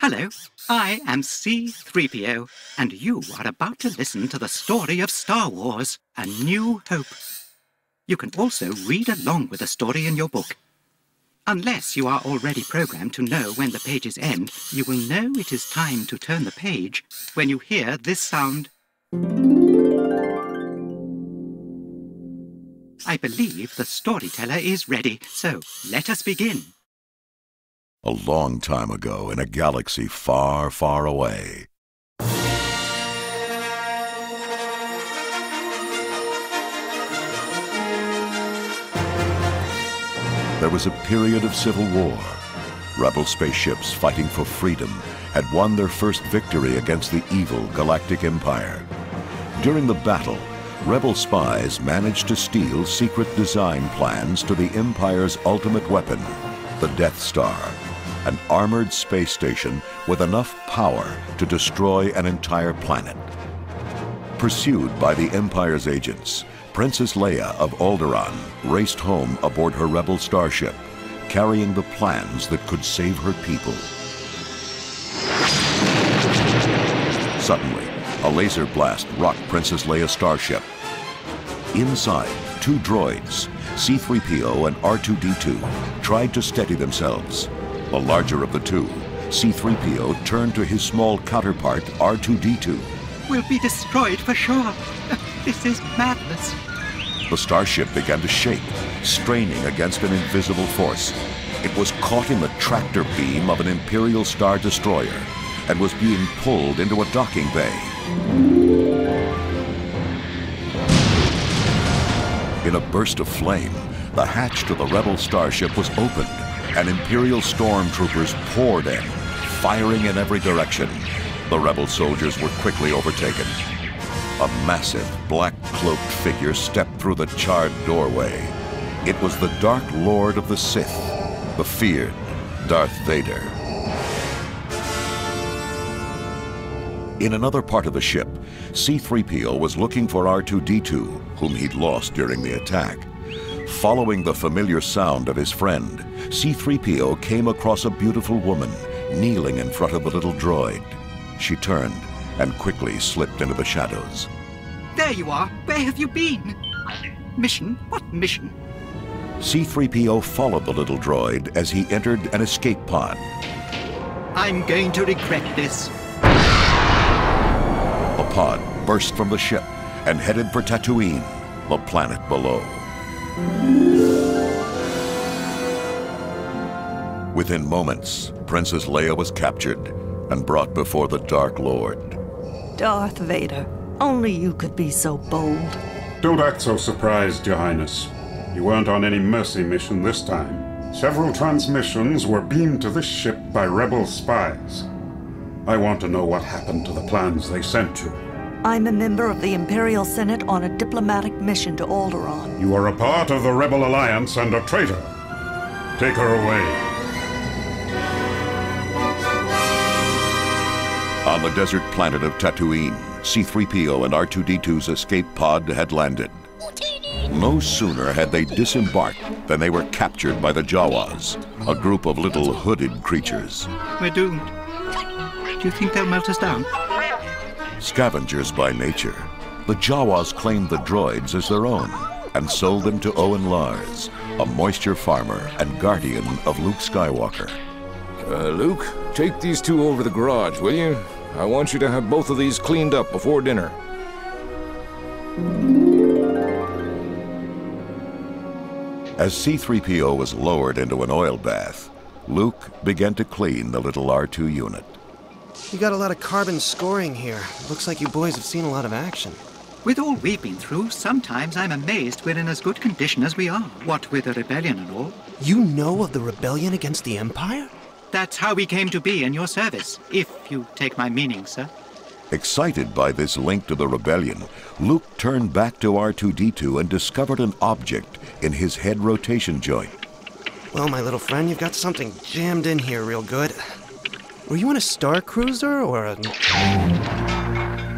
Hello, I am C-3PO, and you are about to listen to the story of Star Wars, A New Hope. You can also read along with the story in your book. Unless you are already programmed to know when the pages end, you will know it is time to turn the page when you hear this sound. I believe the storyteller is ready, so let us begin. A long time ago in a galaxy far, far away. There was a period of civil war. Rebel spaceships fighting for freedom had won their first victory against the evil Galactic Empire. During the battle, Rebel spies managed to steal secret design plans to the Empire's ultimate weapon, the Death Star, an armored space station with enough power to destroy an entire planet. Pursued by the Empire's agents, Princess Leia of Alderaan raced home aboard her Rebel starship, carrying the plans that could save her people. Suddenly, a laser blast rocked Princess Leia's starship. Inside, two droids, C-3PO and R2-D2, tried to steady themselves. The larger of the two, C-3PO turned to his small counterpart, R2-D2. We'll be destroyed for sure. This is madness. The starship began to shake, straining against an invisible force. It was caught in the tractor beam of an Imperial Star Destroyer and was being pulled into a docking bay. In a burst of flame, the hatch to the Rebel starship was opened, and Imperial stormtroopers poured in, firing in every direction. The Rebel soldiers were quickly overtaken. A massive, black-cloaked figure stepped through the charred doorway. It was the Dark Lord of the Sith, the feared Darth Vader. In another part of the ship, C-3PO was looking for R2-D2, whom he'd lost during the attack. Following the familiar sound of his friend, C-3PO came across a beautiful woman kneeling in front of the little droid. She turned and quickly slipped into the shadows. There you are. Where have you been? Mission? What mission? C-3PO followed the little droid as he entered an escape pod. I'm going to regret this. The pod burst from the ship and headed for Tatooine, the planet below. Within moments, Princess Leia was captured and brought before the Dark Lord. Darth Vader, only you could be so bold. Don't act so surprised, Your Highness. You weren't on any mercy mission this time. Several transmissions were beamed to this ship by Rebel spies. I want to know what happened to the plans they sent you. I'm a member of the Imperial Senate on a diplomatic mission to Alderaan. You are a part of the Rebel Alliance and a traitor. Take her away. On the desert planet of Tatooine, C-3PO and R2-D2's escape pod had landed. No sooner had they disembarked than they were captured by the Jawas, a group of little hooded creatures. We're doomed. Do you think they'll melt us down? Scavengers by nature, the Jawas claimed the droids as their own and sold them to Owen Lars, a moisture farmer and guardian of Luke Skywalker. Luke, take these two over to the garage, will you? I want you to have both of these cleaned up before dinner. As C-3PO was lowered into an oil bath, Luke began to clean the little R2 unit. You got a lot of carbon scoring here. Looks like you boys have seen a lot of action. With all we've been through, sometimes I'm amazed we're in as good condition as we are. What with the rebellion and all. You know of the rebellion against the Empire? That's how we came to be in your service, if you take my meaning, sir. Excited by this link to the rebellion, Luke turned back to R2-D2 and discovered an object in his head rotation joint. Well, my little friend, you've got something jammed in here real good. Were you on a Star Cruiser or a...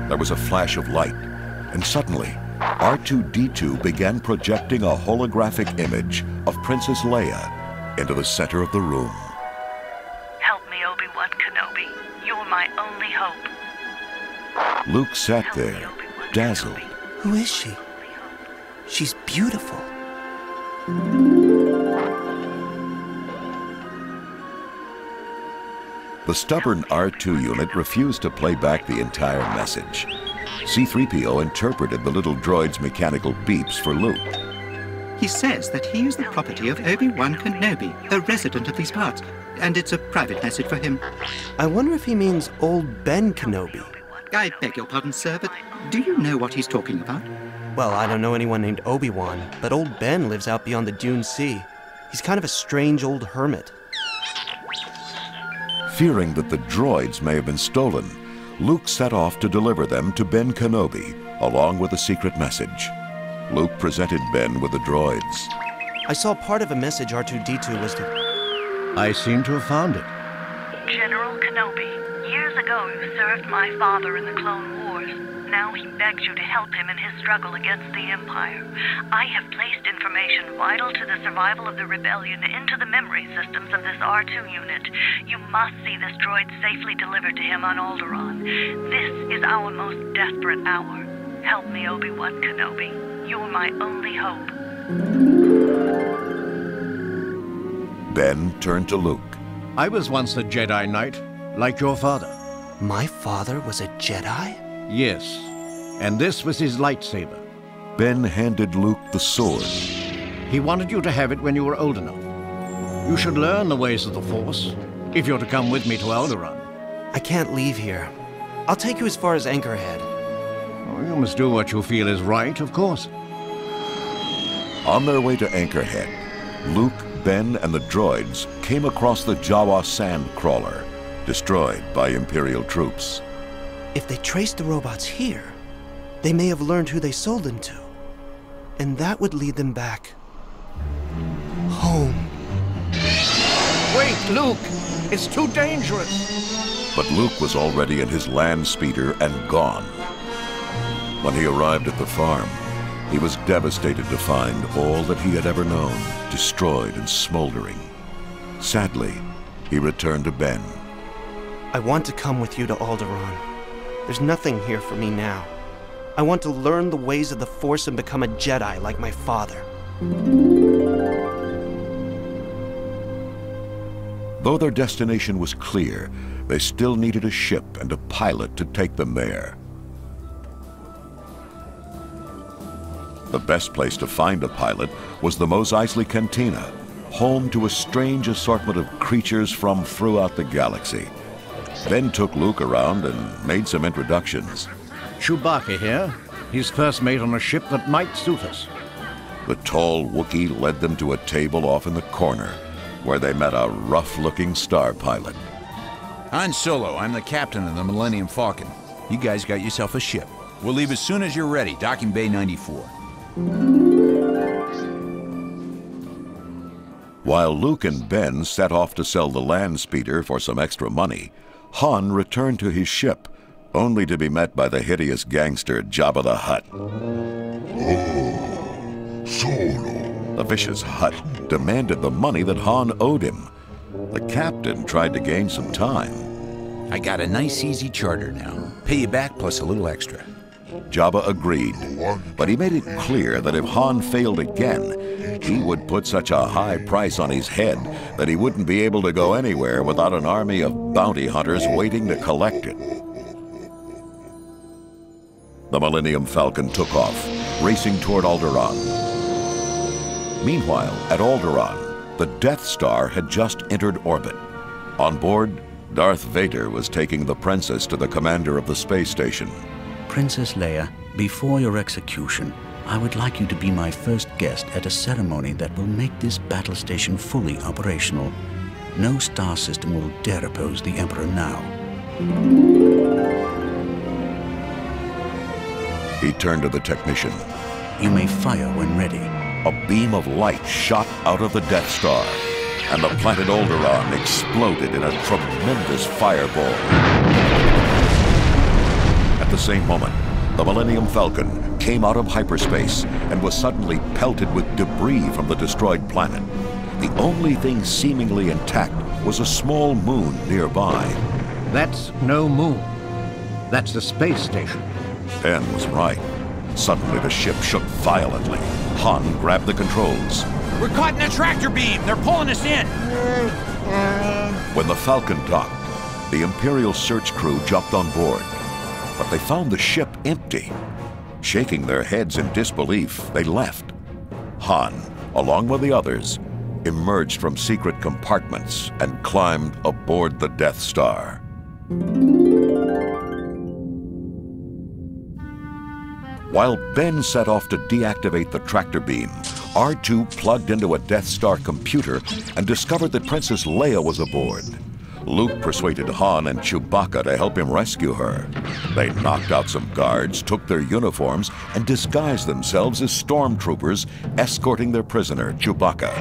There was a flash of light, and suddenly, R2-D2 began projecting a holographic image of Princess Leia into the center of the room. Help me, Obi-Wan Kenobi. Luke sat there, dazzled. Who is she? She's beautiful. The stubborn R2 unit refused to play back the entire message. C-3PO interpreted the little droid's mechanical beeps for Luke. He says that he is the property of Obi-Wan Kenobi, a resident of these parts, and it's a private message for him. I wonder if he means old Ben Kenobi. I beg your pardon, sir, but do you know what he's talking about? Well, I don't know anyone named Obi-Wan, but old Ben lives out beyond the Dune Sea. He's kind of a strange old hermit. Fearing that the droids may have been stolen, Luke set off to deliver them to Ben Kenobi, along with a secret message. Luke presented Ben with the droids. I saw part of a message R2-D2 was to... I seem to have found it. General Kenobi, years ago you served my father in the Clone Wars. Now he begs you to help him in his struggle against the Empire. I have placed information vital to the survival of the rebellion into the memory systems of this R2 unit. You must see this droid safely delivered to him on Alderaan. This is our most desperate hour. Help me, Obi-Wan Kenobi. You're my only hope. Ben turned to Luke. I was once a Jedi Knight, like your father. My father was a Jedi? Yes, and this was his lightsaber. Ben handed Luke the sword. He wanted you to have it when you were old enough. You should learn the ways of the Force, if you're to come with me to Alderaan. I can't leave here. I'll take you as far as Anchorhead. Oh, you must do what you feel is right, of course. On their way to Anchorhead, Luke, Ben, and the droids came across the Jawa sand crawler, destroyed by Imperial troops. If they traced the robots here, they may have learned who they sold them to. And that would lead them back home. Wait, Luke! It's too dangerous! But Luke was already in his land speeder and gone. When he arrived at the farm, he was devastated to find all that he had ever known destroyed and smoldering. Sadly, he returned to Ben. I want to come with you to Alderaan. There's nothing here for me now. I want to learn the ways of the Force and become a Jedi like my father. Though their destination was clear, they still needed a ship and a pilot to take them there. The best place to find a pilot was the Mos Eisley Cantina, home to a strange assortment of creatures from throughout the galaxy. Ben took Luke around and made some introductions. Chewbacca here. He's first mate on a ship that might suit us. The tall Wookiee led them to a table off in the corner, where they met a rough-looking star pilot. Han Solo, I'm the captain of the Millennium Falcon. You guys got yourself a ship. We'll leave as soon as you're ready, docking bay 94. While Luke and Ben set off to sell the land speeder for some extra money, Han returned to his ship, only to be met by the hideous gangster Jabba the Hutt. Solo. The vicious Hutt demanded the money that Han owed him. The captain tried to gain some time. I got a nice easy charter now. Pay you back plus a little extra. Jabba agreed, but he made it clear that if Han failed again, he would put such a high price on his head that he wouldn't be able to go anywhere without an army of bounty hunters waiting to collect it. The Millennium Falcon took off, racing toward Alderaan. Meanwhile, at Alderaan, the Death Star had just entered orbit. On board, Darth Vader was taking the princess to the commander of the space station. Princess Leia, before your execution, I would like you to be my first guest at a ceremony that will make this battle station fully operational. No star system will dare oppose the Emperor now. He turned to the technician. You may fire when ready. A beam of light shot out of the Death Star, and the planet Alderaan exploded in a tremendous fireball. At the same moment, the Millennium Falcon came out of hyperspace and was suddenly pelted with debris from the destroyed planet. The only thing seemingly intact was a small moon nearby. That's no moon. That's the space station. Ben was right. Suddenly the ship shook violently. Han grabbed the controls. We're caught in a tractor beam! They're pulling us in! When the Falcon docked, the Imperial search crew jumped on board. But they found the ship empty. Shaking their heads in disbelief, they left. Han, along with the others, emerged from secret compartments and climbed aboard the Death Star. While Ben set off to deactivate the tractor beam, R2 plugged into a Death Star computer and discovered that Princess Leia was aboard. Luke persuaded Han and Chewbacca to help him rescue her. They knocked out some guards, took their uniforms, and disguised themselves as stormtroopers escorting their prisoner, Chewbacca.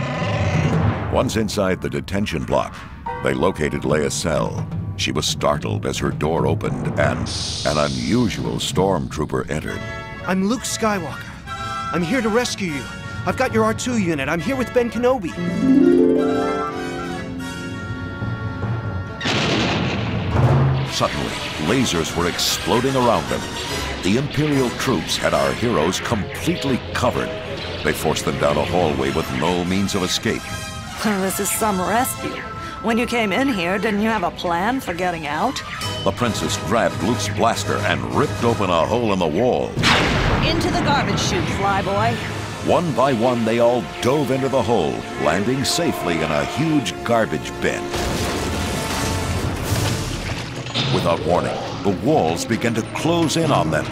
Once inside the detention block, they located Leia's cell. She was startled as her door opened and an unusual stormtrooper entered. I'm Luke Skywalker. I'm here to rescue you. I've got your R2 unit. I'm here with Ben Kenobi. Suddenly, lasers were exploding around them. The Imperial troops had our heroes completely covered. They forced them down a hallway with no means of escape. This is some rescue. When you came in here, didn't you have a plan for getting out? The princess grabbed Luke's blaster and ripped open a hole in the wall. Into the garbage chute, flyboy. One by one, they all dove into the hole, landing safely in a huge garbage bin. Without warning, the walls began to close in on them.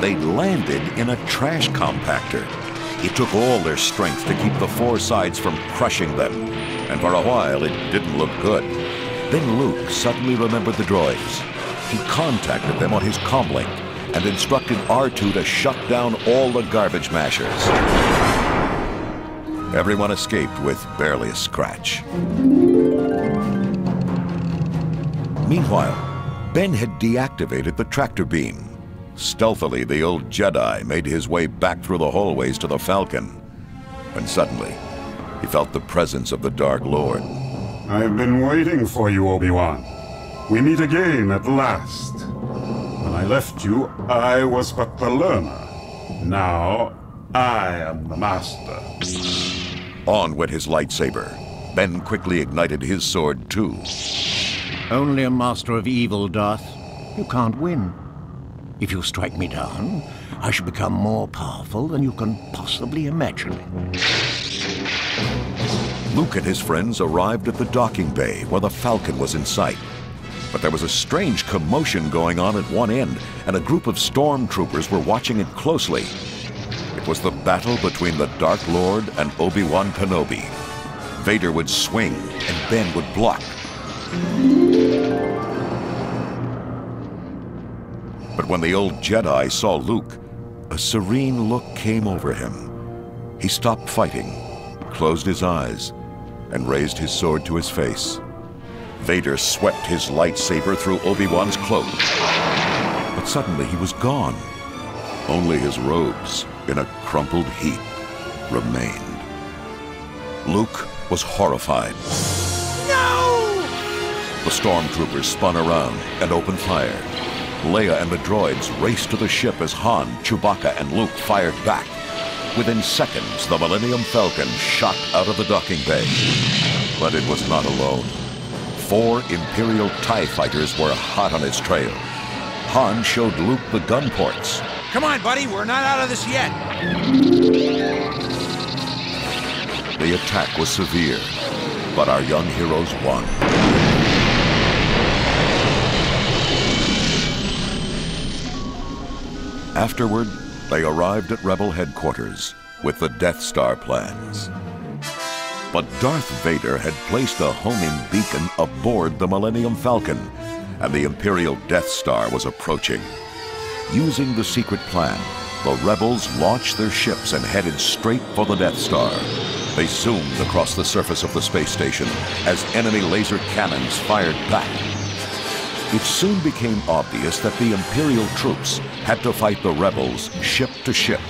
They landed in a trash compactor. It took all their strength to keep the four sides from crushing them, and for a while it didn't look good. Then Luke suddenly remembered the droids. He contacted them on his comlink and instructed R2 to shut down all the garbage mashers. Everyone escaped with barely a scratch. Meanwhile, Ben had deactivated the tractor beam. Stealthily, the old Jedi made his way back through the hallways to the Falcon. When suddenly, he felt the presence of the Dark Lord. I've been waiting for you, Obi-Wan. We meet again at last. When I left you, I was but the learner. Now, I am the master. On went his lightsaber. Ben quickly ignited his sword, too. Only a master of evil, Darth. You can't win. If you strike me down, I shall become more powerful than you can possibly imagine. Luke and his friends arrived at the docking bay where the Falcon was in sight. But there was a strange commotion going on at one end, and a group of stormtroopers were watching it closely. It was the battle between the Dark Lord and Obi-Wan Kenobi. Vader would swing, and Ben would block. But when the old Jedi saw Luke, a serene look came over him. He stopped fighting, closed his eyes, and raised his sword to his face. Vader swept his lightsaber through Obi-Wan's cloak. But suddenly he was gone. Only his robes, in a crumpled heap, remained. Luke was horrified. No! The stormtroopers spun around and opened fire. Leia and the droids raced to the ship as Han, Chewbacca, and Luke fired back. Within seconds, the Millennium Falcon shot out of the docking bay. But it was not alone. 4 Imperial TIE fighters were hot on its trail. Han showed Luke the gun ports. Come on, buddy, we're not out of this yet. The attack was severe, but our young heroes won. Afterward, they arrived at Rebel headquarters with the Death Star plans. But Darth Vader had placed a homing beacon aboard the Millennium Falcon, and the Imperial Death Star was approaching. Using the secret plan, the rebels launched their ships and headed straight for the Death Star. They zoomed across the surface of the space station as enemy laser cannons fired back. It soon became obvious that the Imperial troops had to fight the rebels ship to ship.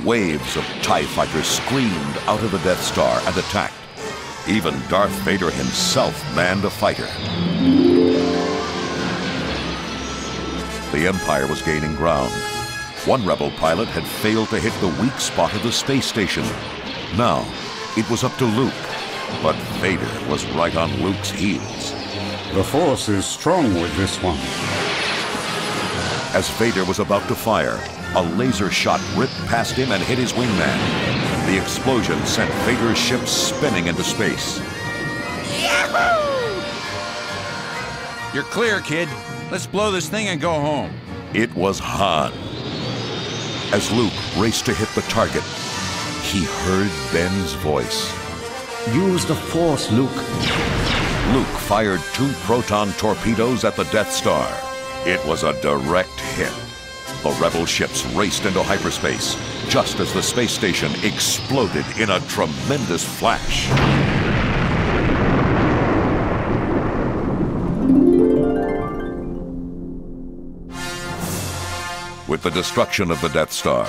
Waves of TIE fighters screamed out of the Death Star and attacked. Even Darth Vader himself manned a fighter. The Empire was gaining ground. One rebel pilot had failed to hit the weak spot of the space station. Now, it was up to Luke. But Vader was right on Luke's heels. The Force is strong with this one. As Vader was about to fire, a laser shot ripped past him and hit his wingman. The explosion sent Vader's ship spinning into space. Yahoo! You're clear, kid. Let's blow this thing and go home. It was Han. As Luke raced to hit the target, he heard Ben's voice. Use the Force, Luke. Luke fired 2 proton torpedoes at the Death Star. It was a direct hit. The rebel ships raced into hyperspace, just as the space station exploded in a tremendous flash. With the destruction of the Death Star,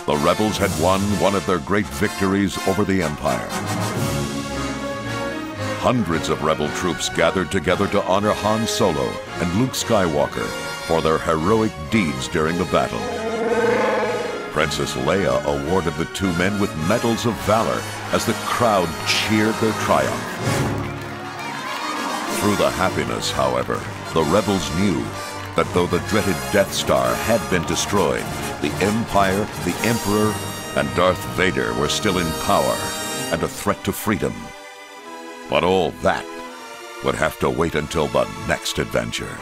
the rebels had won one of their great victories over the Empire. Hundreds of rebel troops gathered together to honor Han Solo and Luke Skywalker for their heroic deeds during the battle. Princess Leia awarded the 2 men with medals of valor as the crowd cheered their triumph. Through the happiness, however, the rebels knew that though the dreaded Death Star had been destroyed, the Empire, the Emperor, and Darth Vader were still in power and a threat to freedom. But all that would have to wait until the next adventure.